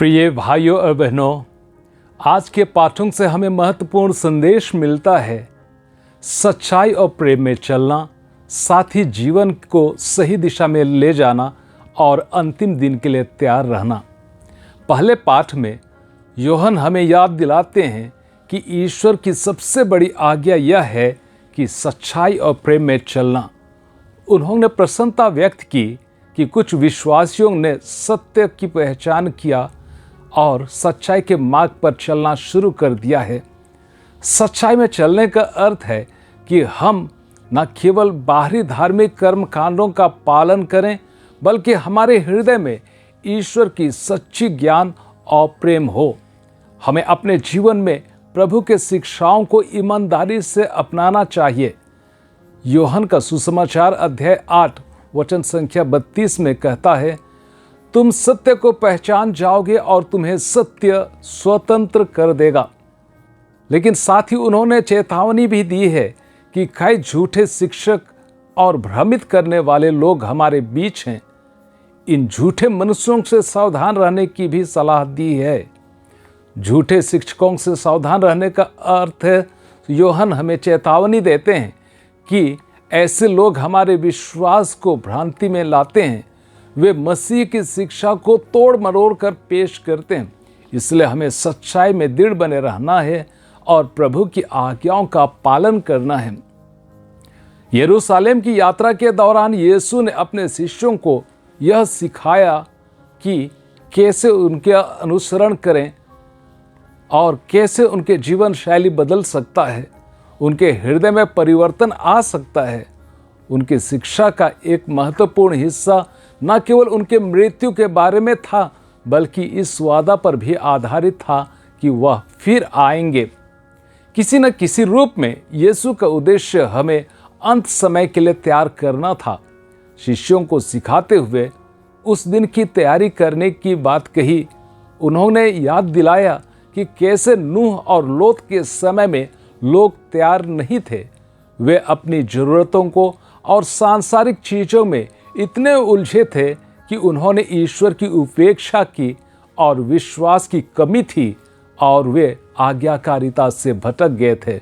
प्रिय भाइयों और बहनों, आज के पाठों से हमें महत्वपूर्ण संदेश मिलता है। सच्चाई और प्रेम में चलना, साथ ही जीवन को सही दिशा में ले जाना और अंतिम दिन के लिए तैयार रहना। पहले पाठ में यूहन्ना हमें याद दिलाते हैं कि ईश्वर की सबसे बड़ी आज्ञा यह है कि सच्चाई और प्रेम में चलना। उन्होंने प्रसन्नता व्यक्त की कि कुछ विश्वासियों ने सत्य की पहचान किया और सच्चाई के मार्ग पर चलना शुरू कर दिया है। सच्चाई में चलने का अर्थ है कि हम न केवल बाहरी धार्मिक कर्म कांडों का पालन करें, बल्कि हमारे हृदय में ईश्वर की सच्ची ज्ञान और प्रेम हो। हमें अपने जीवन में प्रभु के शिक्षाओं को ईमानदारी से अपनाना चाहिए। यूहन्ना का सुसमाचार अध्याय 8 वचन संख्या 32 में कहता है, तुम सत्य को पहचान जाओगे और तुम्हें सत्य स्वतंत्र कर देगा। लेकिन साथ ही उन्होंने चेतावनी भी दी है कि कई झूठे शिक्षक और भ्रमित करने वाले लोग हमारे बीच हैं। इन झूठे मनुष्यों से सावधान रहने की भी सलाह दी है। झूठे शिक्षकों से सावधान रहने का अर्थ है, यूहन्ना हमें चेतावनी देते हैं कि ऐसे लोग हमारे विश्वास को भ्रांति में लाते हैं। वे मसीह की शिक्षा को तोड़ मरोड़ कर पेश करते हैं। इसलिए हमें सच्चाई में दृढ़ बने रहना है और प्रभु की आज्ञाओं का पालन करना है। यरूशलेम की यात्रा के दौरान यीशु ने अपने शिष्यों को यह सिखाया कि कैसे उनके अनुसरण करें और कैसे उनके जीवन शैली बदल सकता है, उनके हृदय में परिवर्तन आ सकता है। उनकी शिक्षा का एक महत्वपूर्ण हिस्सा न केवल उनके मृत्यु के बारे में था, बल्कि इस वादा पर भी आधारित था कि वह फिर आएंगे। किसी न किसी रूप में यीशु का उद्देश्य हमें अंत समय के लिए तैयार करना था। शिष्यों को सिखाते हुए उस दिन की तैयारी करने की बात कही। उन्होंने याद दिलाया कि कैसे नूह और लोत के समय में लोग तैयार नहीं थे। वे अपनी ज़रूरतों को और सांसारिक चीज़ों में इतने उलझे थे कि उन्होंने ईश्वर की उपेक्षा की और विश्वास की कमी थी और वे आज्ञाकारिता से भटक गए थे।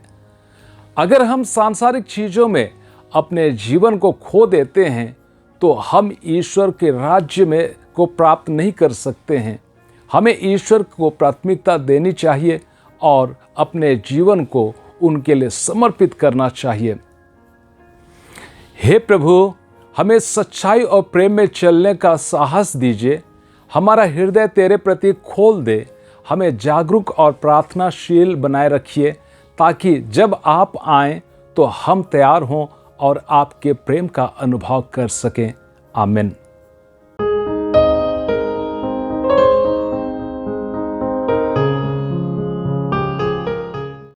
अगर हम सांसारिक चीज़ों में अपने जीवन को खो देते हैं तो हम ईश्वर के राज्य में को प्राप्त नहीं कर सकते हैं। हमें ईश्वर को प्राथमिकता देनी चाहिए और अपने जीवन को उनके लिए समर्पित करना चाहिए। हे प्रभु, हमें सच्चाई और प्रेम में चलने का साहस दीजिए। हमारा हृदय तेरे प्रति खोल दे। हमें जागरूक और प्रार्थनाशील बनाए रखिए, ताकि जब आप आएं तो हम तैयार हों और आपके प्रेम का अनुभव कर सकें। आमीन।